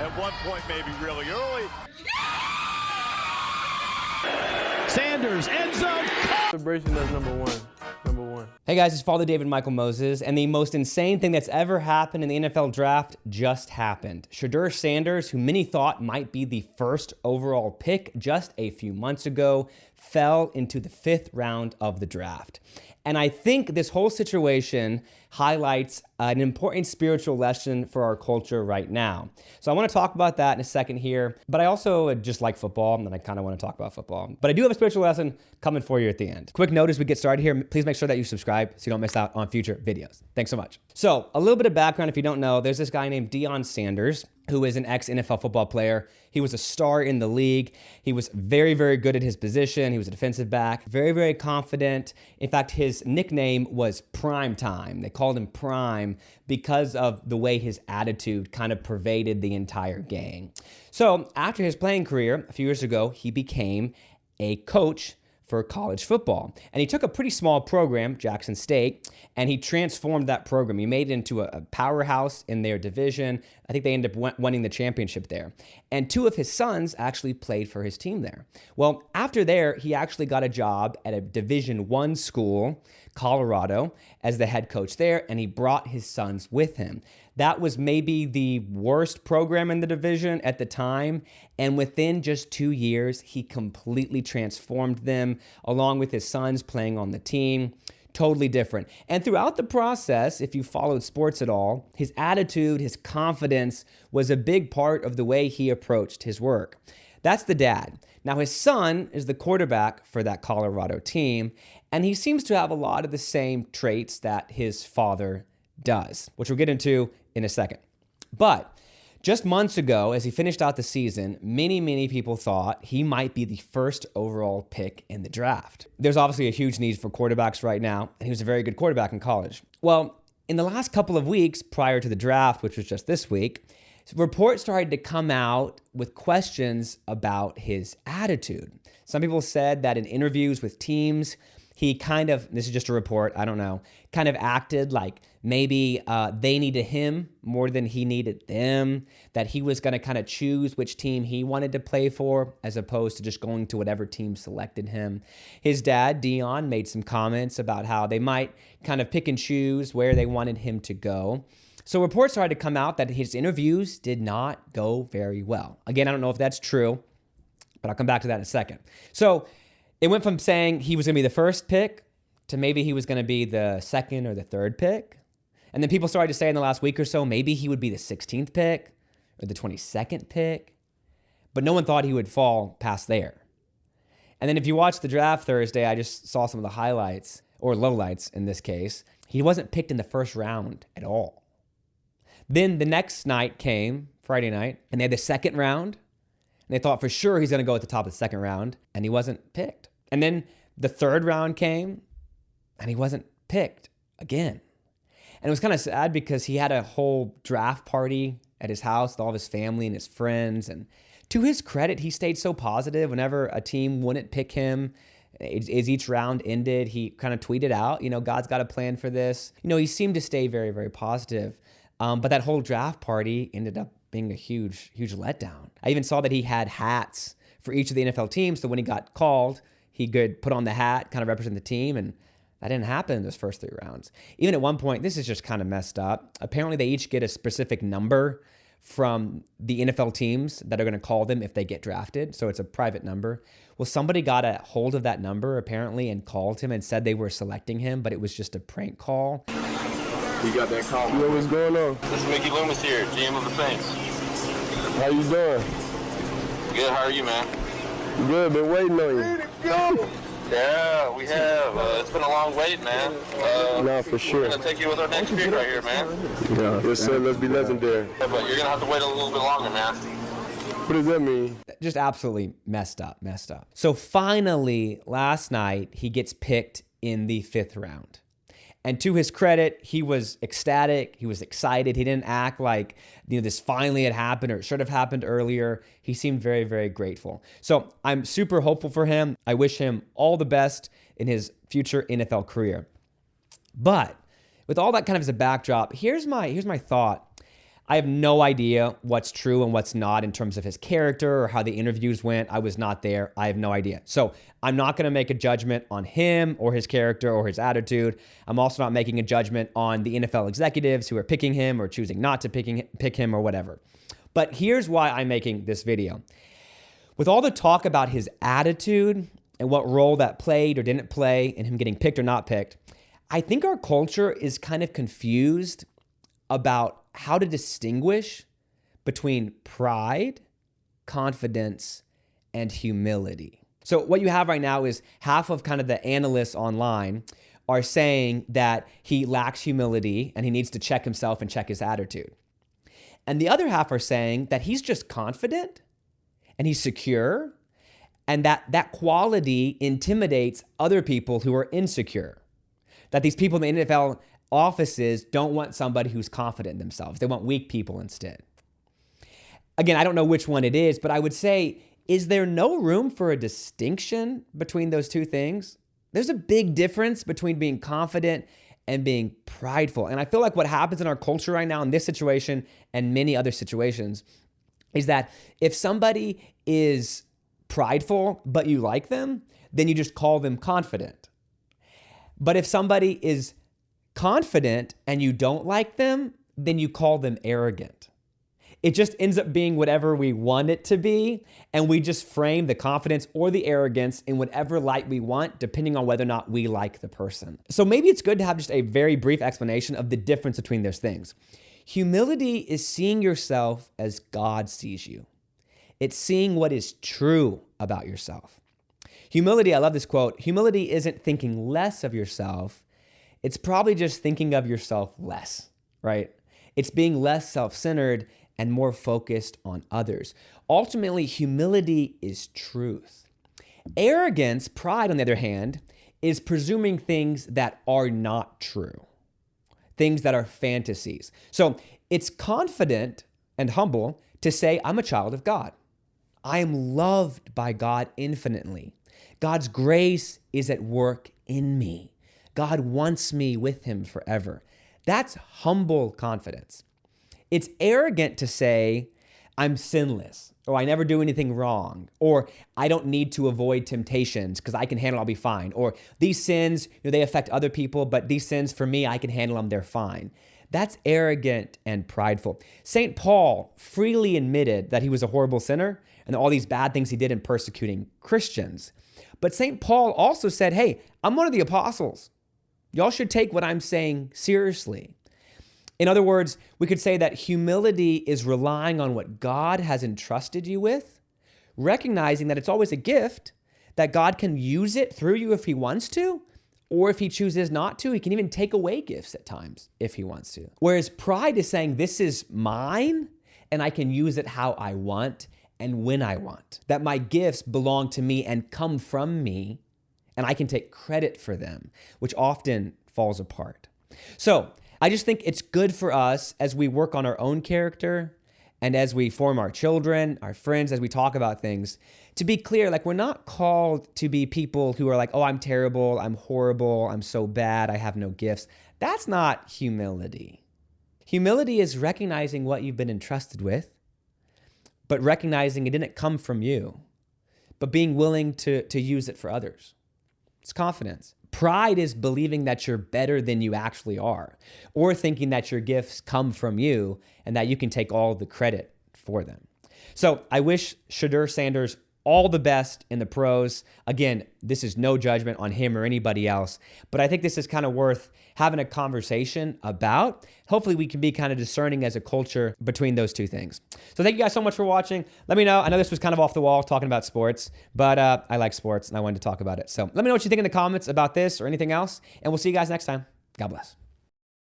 at one point, maybe really early. Sanders, end zone. Celebration as number one. Hey guys, it's Father David Michael Moses, and the most insane thing that's ever happened in the NFL draft just happened. Shedeur Sanders, who many thought might be the first overall pick just a few months ago, fell into the 5th round of the draft. And I think this whole situation highlights an important spiritual lesson for our culture right now. So I want to talk about that in a second here, but I also just like football, and I kind of want to talk about football. But I do have a spiritual lesson coming for you at the end. Quick note as we get started here, please make sure that you subscribe so you don't miss out on future videos. Thanks so much. So a little bit of background if you don't know, there's this guy named Deion Sanders, who is an ex-NFL football player. He was a star in the league. He was very, very good at his position. He was a defensive back, very, very confident. In fact, his nickname was Prime Time. They called him Prime because of the way his attitude kind of pervaded the entire gang. So after his playing career, a few years ago, he became a coach for college football. And he took a pretty small program, Jackson State, and he transformed that program. He made it into a powerhouse in their division. I think they ended up winning the championship there. And 2 of his sons actually played for his team there. Well, after there, he actually got a job at a Division I school, Colorado, as the head coach there, and he brought his sons with him. That was maybe the worst program in the division at the time, and within just 2 years, he completely transformed them, along with his sons playing on the team. Totally different. And throughout the process, if you followed sports at all, his attitude, his confidence was a big part of the way he approached his work. That's the dad. Now, his son is the quarterback for that Colorado team, and he seems to have a lot of the same traits that his father does, which we'll get into in a second. But just months ago, as he finished out the season, many people thought he might be the first overall pick in the draft. There's obviously a huge need for quarterbacks right now, and he was a very good quarterback in college. Well, in the last couple of weeks prior to the draft, which was just this week, reports started to come out with questions about his attitude. Some people said that in interviews with teams, he kind of, this is just a report, I don't know, kind of acted like maybe they needed him more than he needed them, that he was going to kind of choose which team he wanted to play for as opposed to just going to whatever team selected him. His dad, Deion, made some comments about how they might kind of pick and choose where they wanted him to go. So reports started to come out that his interviews did not go very well. Again, I don't know if that's true, but I'll come back to that in a second. So it went from saying he was going to be the first pick to maybe he was going to be the 2nd or the 3rd pick. And then people started to say in the last week or so, maybe he would be the 16th pick or the 22nd pick. But no one thought he would fall past there. And then if you watch the draft Thursday, I just saw some of the highlights, or lowlights in this case. He wasn't picked in the first round at all. Then the next night came, Friday night, and they had the 2nd round. And they thought for sure he's going to go at the top of the 2nd round, and he wasn't picked. And then the 3rd round came, and he wasn't picked again. And it was kind of sad because he had a whole draft party at his house with all of his family and his friends. And to his credit, he stayed so positive whenever a team wouldn't pick him. As each round ended, he kind of tweeted out, God's got a plan for this. He seemed to stay very, very positive. But that whole draft party ended up being a huge letdown. I even saw that he had hats for each of the NFL teams. So when he got called, he could put on the hat, kind of represent the team. And that didn't happen in those first 3 rounds. Even at one point, this is just kind of messed up. Apparently, they each get a specific number from the NFL teams that are going to call them if they get drafted. So it's a private number. Well, somebody got a hold of that number apparently and called him and said they were selecting him, but it was just a prank call. You got that call. Yo, what's going on? This is Mickey Loomis here, GM of the Saints. How you doing? Good, how are you, man? Good, been waiting on you. Go! Yeah, we have. It's been a long wait, man. No, for sure. We're going to take you with our next pick right here, man. Yeah. Yes, sir. Let's be legendary. Yeah, but you're going to have to wait a little bit longer, man. What does that mean? Just absolutely messed up. So finally, last night, he gets picked in the 5th round. And to his credit, he was ecstatic. He was excited. He didn't act like this finally had happened or it should have happened earlier. He seemed very, very grateful. So I'm super hopeful for him. I wish him all the best in his future NFL career. But with all that kind of as a backdrop, here's my thought. I have no idea what's true and what's not in terms of his character or how the interviews went. I was not there. I have no idea. So I'm not going to make a judgment on him or his character or his attitude. I'm also not making a judgment on the NFL executives who are picking him or choosing not to pick him or whatever. But here's why I'm making this video. With all the talk about his attitude and what role that played or didn't play in him getting picked or not picked, I think our culture is kind of confused about how to distinguish between pride, confidence, and humility. So what you have right now is half of kind of the analysts online are saying that he lacks humility and he needs to check himself and check his attitude. And the other half are saying that he's just confident and he's secure and that quality intimidates other people who are insecure. That these people in the NFL offices don't want somebody who's confident in themselves. They want weak people instead. Again, I don't know which one it is, but I would say, is there no room for a distinction between those two things? There's a big difference between being confident and being prideful. And I feel like what happens in our culture right now in this situation and many other situations is that if somebody is prideful, but you like them, then you just call them confident. But if somebody is confident and you don't like them, then you call them arrogant. It just ends up being whatever we want it to be, and we just frame the confidence or the arrogance in whatever light we want, depending on whether or not we like the person. So maybe it's good to have just a very brief explanation of the difference between those things. Humility is seeing yourself as God sees you. It's seeing what is true about yourself. Humility, I love this quote, humility isn't thinking less of yourself. It's probably just thinking of yourself less, right? It's being less self-centered and more focused on others. Ultimately, humility is truth. Arrogance, pride, on the other hand, is presuming things that are not true, things that are fantasies. So it's confident and humble to say, I'm a child of God. I am loved by God infinitely. God's grace is at work in me. God wants me with him forever. That's humble confidence. It's arrogant to say, I'm sinless, or I never do anything wrong, or I don't need to avoid temptations because I can handle it, I'll be fine. Or these sins, they affect other people, but these sins for me, I can handle them, they're fine. That's arrogant and prideful. St. Paul freely admitted that he was a horrible sinner and all these bad things he did in persecuting Christians. But St. Paul also said, hey, I'm one of the apostles. Y'all should take what I'm saying seriously. In other words, we could say that humility is relying on what God has entrusted you with, recognizing that it's always a gift, that God can use it through you if he wants to, or if he chooses not to, he can even take away gifts at times if he wants to. Whereas pride is saying, this is mine, and I can use it how I want and when I want. That my gifts belong to me and come from me, and I can take credit for them, which often falls apart. So I just think it's good for us as we work on our own character and as we form our children, our friends, as we talk about things, to be clear, like we're not called to be people who are like, oh, I'm terrible, I'm horrible, I'm so bad, I have no gifts. That's not humility. Humility is recognizing what you've been entrusted with, but recognizing it didn't come from you, but being willing to use it for others. It's confidence. Pride is believing that you're better than you actually are, or thinking that your gifts come from you and that you can take all the credit for them. So I wish Shedeur Sanders all the best in the pros. Again, this is no judgment on him or anybody else, but I think this is kind of worth having a conversation about. Hopefully we can be kind of discerning as a culture between those two things. So thank you guys so much for watching. Let me know. I know this was kind of off the wall talking about sports, but I like sports and I wanted to talk about it. So let me know what you think in the comments about this or anything else, and we'll see you guys next time. God bless.